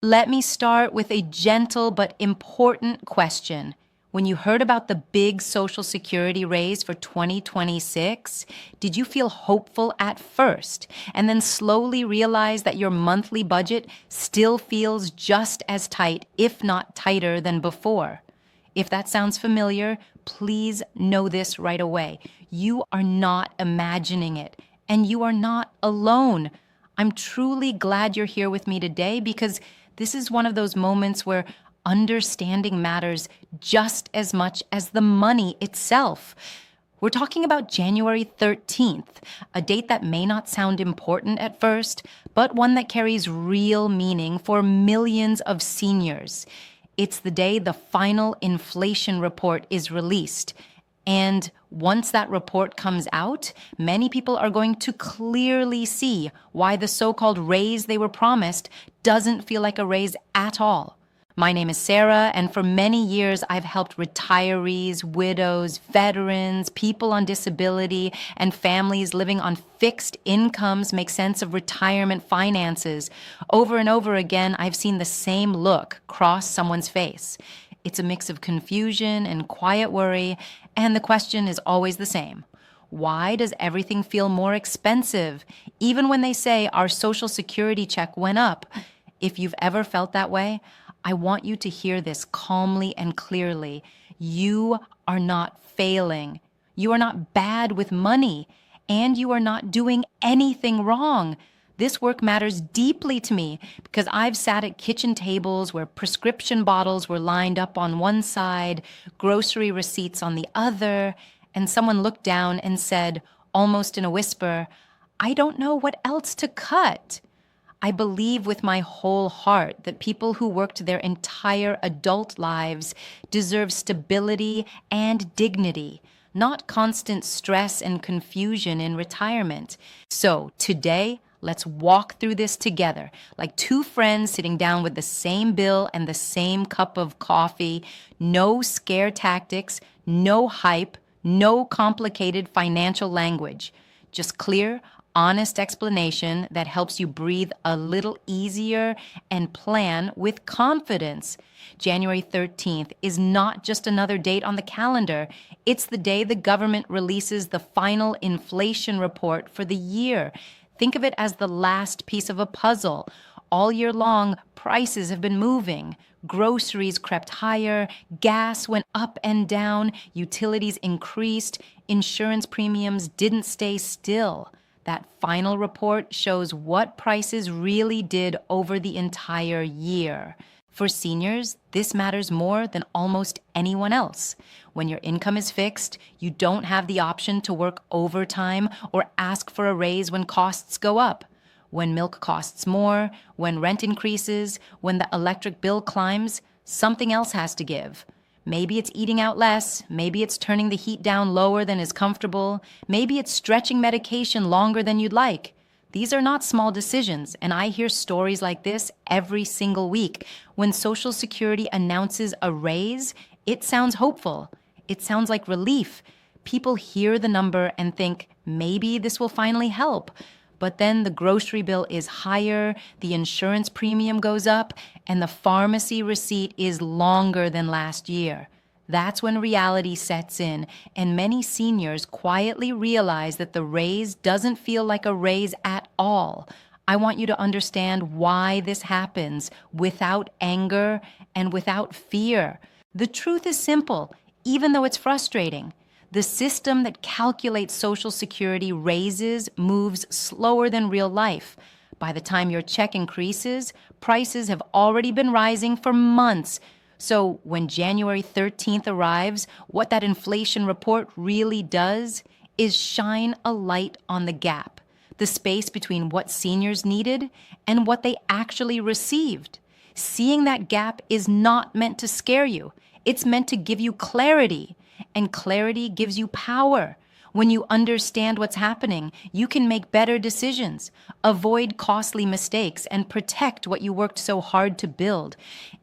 Let me start with a gentle but important question. When you heard about the big Social Security raise for 2026, did you feel hopeful at first and then slowly realize that your monthly budget still feels just as tight, if not tighter, than before? If that sounds familiar, please know this right away. You are not imagining it, and you are not alone. I'm truly glad you're here with me today because this is one of those moments where understanding matters just as much as the money itself. We're talking about January 13th, a date that may not sound important at first, but one that carries real meaning for millions of seniors. It's the day the final inflation report is released. And once that report comes out, many people are going to clearly see why the so-called raise they were promised doesn't feel like a raise at all. My name is Sara, and for many years I've helped retirees, widows, veterans, people on disability, and families living on fixed incomes make sense of retirement finances. Over and over again, I've seen the same look cross someone's face. It's a mix of confusion and quiet worry, and the question is always the same. Why does everything feel more expensive, even when they say our Social Security check went up? If you've ever felt that way, I want you to hear this calmly and clearly. You are not failing. You are not bad with money, and you are not doing anything wrong. This work matters deeply to me because I've sat at kitchen tables where prescription bottles were lined up on one side, grocery receipts on the other, and someone looked down and said, almost in a whisper, "I don't know what else to cut." I believe with my whole heart that people who worked their entire adult lives deserve stability and dignity, not constant stress and confusion in retirement. So today, let's walk through this together, like two friends sitting down with the same bill and the same cup of coffee. No scare tactics, no hype, no complicated financial language. Just clear, honest explanation that helps you breathe a little easier and plan with confidence. January 13th is not just another date on the calendar. It's the day the government releases the final inflation report for the year. Think of it as the last piece of a puzzle. All year long, prices have been moving. Groceries crept higher, gas went up and down, utilities increased, insurance premiums didn't stay still. That final report shows what prices really did over the entire year. For seniors, this matters more than almost anyone else. When your income is fixed, you don't have the option to work overtime or ask for a raise when costs go up. When milk costs more, when rent increases, when the electric bill climbs, something else has to give. Maybe it's eating out less, maybe it's turning the heat down lower than is comfortable, maybe it's stretching medication longer than you'd like. These are not small decisions, and I hear stories like this every single week. When Social Security announces a raise, it sounds hopeful. It sounds like relief. People hear the number and think, maybe this will finally help. But then the grocery bill is higher, the insurance premium goes up, and the pharmacy receipt is longer than last year. That's when reality sets in, and many seniors quietly realize that the raise doesn't feel like a raise at all. I want you to understand why this happens without anger and without fear. The truth is simple, even though it's frustrating. The system that calculates Social Security raises moves slower than real life. By the time your check increases, prices have already been rising for months. So when January 13th arrives, what that inflation report really does is shine a light on the gap, the space between what seniors needed and what they actually received. Seeing that gap is not meant to scare you. It's meant to give you clarity. And clarity gives you power. When you understand what's happening, you can make better decisions, avoid costly mistakes, and protect what you worked so hard to build.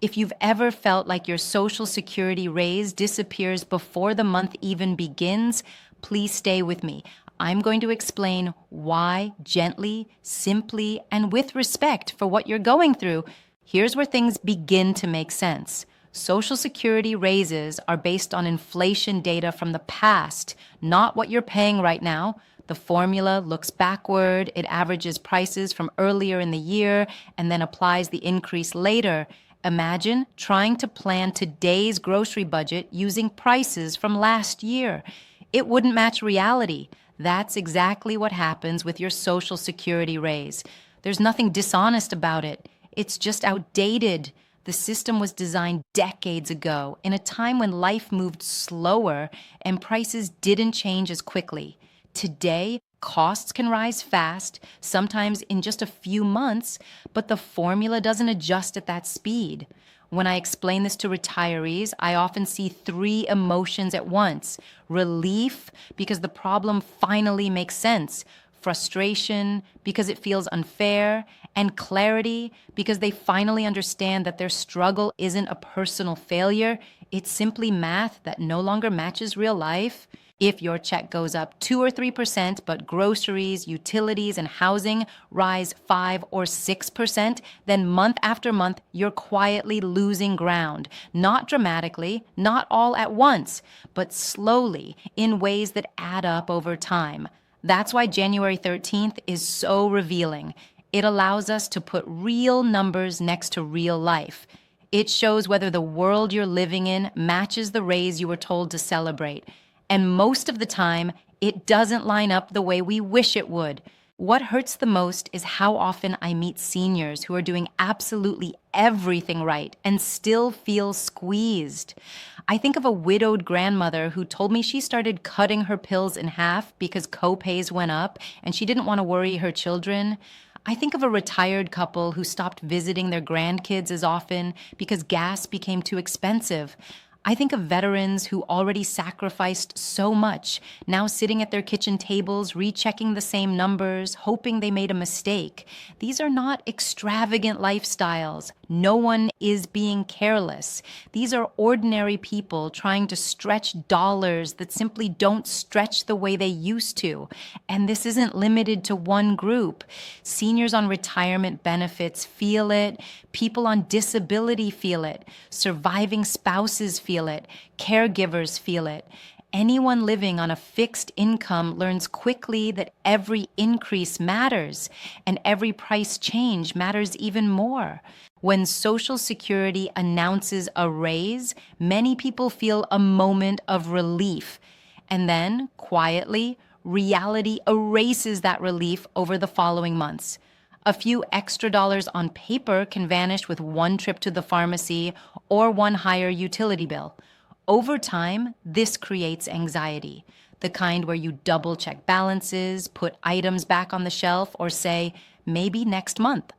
If you've ever felt like your Social Security raise disappears before the month even begins, please stay with me. I'm going to explain why gently, simply, and with respect for what you're going through. Here's where things begin to make sense. Social Security raises are based on inflation data from the past, not what you're paying right now. The formula looks backward, it averages prices from earlier in the year, and then applies the increase later. Imagine trying to plan today's grocery budget using prices from last year. It wouldn't match reality. That's exactly what happens with your Social Security raise. There's nothing dishonest about it. It's just outdated. The system was designed decades ago, in a time when life moved slower and prices didn't change as quickly. Today, costs can rise fast, sometimes in just a few months, but the formula doesn't adjust at that speed. When I explain this to retirees, I often see three emotions at once: relief, because the problem finally makes sense; frustration, because it feels unfair; and clarity, because they finally understand that their struggle isn't a personal failure, it's simply math that no longer matches real life. If your check goes up 2 or 3%, but groceries, utilities, and housing rise 5 or 6%, then month after month, you're quietly losing ground. Not dramatically, not all at once, but slowly, in ways that add up over time. That's why January 13th is so revealing. It allows us to put real numbers next to real life. It shows whether the world you're living in matches the raise you were told to celebrate. And most of the time, it doesn't line up the way we wish it would. What hurts the most is how often I meet seniors who are doing absolutely everything right and still feel squeezed. I think of a widowed grandmother who told me she started cutting her pills in half because co-pays went up and she didn't want to worry her children. I think of a retired couple who stopped visiting their grandkids as often because gas became too expensive. I think of veterans who already sacrificed so much, now sitting at their kitchen tables, rechecking the same numbers, hoping they made a mistake. These are not extravagant lifestyles. No one is being careless. These are ordinary people trying to stretch dollars that simply don't stretch the way they used to. And this isn't limited to one group. Seniors on retirement benefits feel it. People on disability feel it. Surviving spouses feel it. Caregivers feel it. Anyone living on a fixed income learns quickly that every increase matters, and every price change matters even more. When Social Security announces a raise, many people feel a moment of relief. And then, quietly, reality erases that relief over the following months. A few extra dollars on paper can vanish with one trip to the pharmacy or one higher utility bill. Over time, this creates anxiety, the kind where you double-check balances, put items back on the shelf, or say, maybe next month.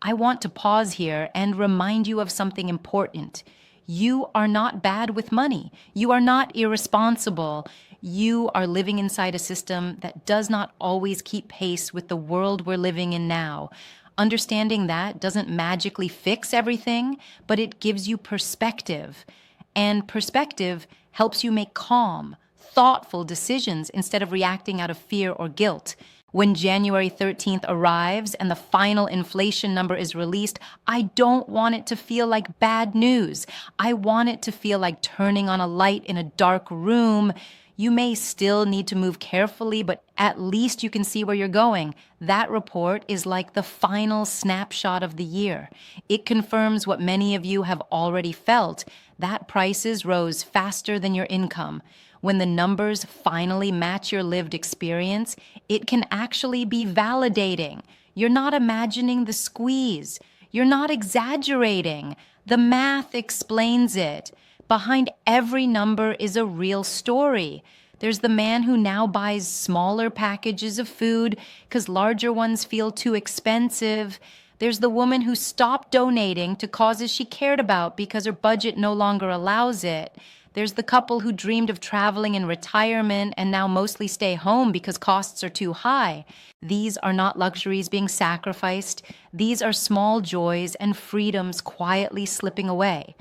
I want to pause here and remind you of something important. You are not bad with money. You are not irresponsible. You are living inside a system that does not always keep pace with the world we're living in now. Understanding that doesn't magically fix everything, but it gives you perspective. And perspective helps you make calm, thoughtful decisions instead of reacting out of fear or guilt. When January 13th arrives and the final inflation number is released, I don't want it to feel like bad news. I want it to feel like turning on a light in a dark room. You may still need to move carefully, but at least you can see where you're going. That report is like the final snapshot of the year. It confirms what many of you have already felt, that prices rose faster than your income. When the numbers finally match your lived experience, it can actually be validating. You're not imagining the squeeze. You're not exaggerating. The math explains it. Behind every number is a real story. There's the man who now buys smaller packages of food because larger ones feel too expensive. There's the woman who stopped donating to causes she cared about because her budget no longer allows it. There's the couple who dreamed of traveling in retirement and now mostly stay home because costs are too high. These are not luxuries being sacrificed. These are small joys and freedoms quietly slipping away.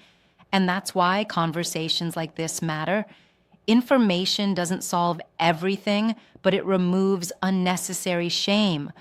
And that's why conversations like this matter. Information doesn't solve everything, but it removes unnecessary shame.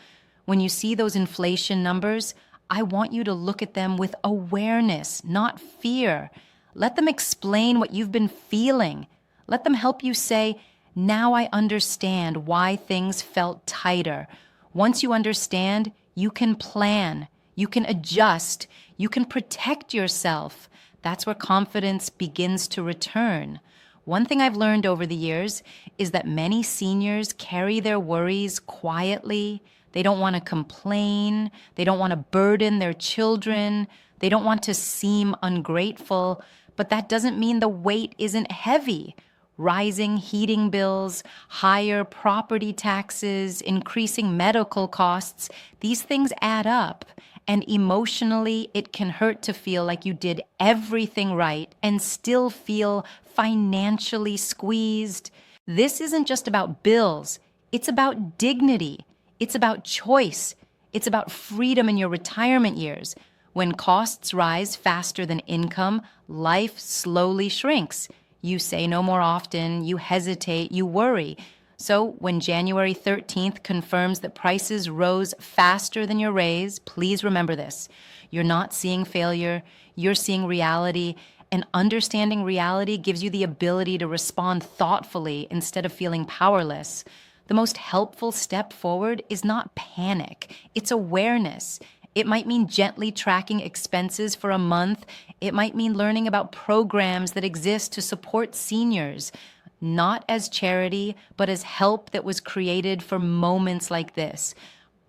When you see those inflation numbers, I want you to look at them with awareness, not fear. Let them explain what you've been feeling. Let them help you say, now I understand why things felt tighter. Once you understand, you can plan, you can adjust, you can protect yourself. That's where confidence begins to return. One thing I've learned over the years is that many seniors carry their worries quietly. They don't want to complain. They don't want to burden their children. They don't want to seem ungrateful. But that doesn't mean the weight isn't heavy. Rising heating bills, higher property taxes, increasing medical costs, these things add up. And emotionally, it can hurt to feel like you did everything right and still feel financially squeezed. This isn't just about bills, it's about dignity, it's about choice, it's about freedom in your retirement years. When costs rise faster than income, life slowly shrinks. You say no more often, you hesitate, you worry. So when January 13th confirms that prices rose faster than your raise, please remember this. You're not seeing failure, you're seeing reality, and understanding reality gives you the ability to respond thoughtfully instead of feeling powerless. The most helpful step forward is not panic, it's awareness. It might mean gently tracking expenses for a month. It might mean learning about programs that exist to support seniors, not as charity, but as help that was created for moments like this.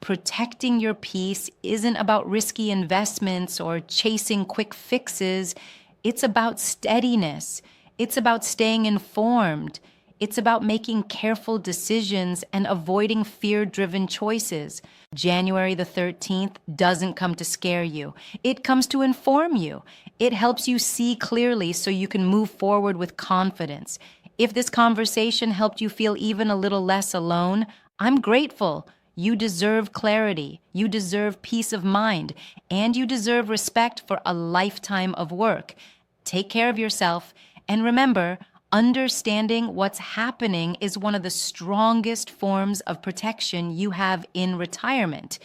Protecting your peace isn't about risky investments or chasing quick fixes. It's about steadiness. It's about staying informed. It's about making careful decisions and avoiding fear-driven choices. January the 13th doesn't come to scare you. It comes to inform you. It helps you see clearly so you can move forward with confidence. If this conversation helped you feel even a little less alone, I'm grateful. You deserve clarity, you deserve peace of mind, and you deserve respect for a lifetime of work. Take care of yourself, and remember, understanding what's happening is one of the strongest forms of protection you have in retirement.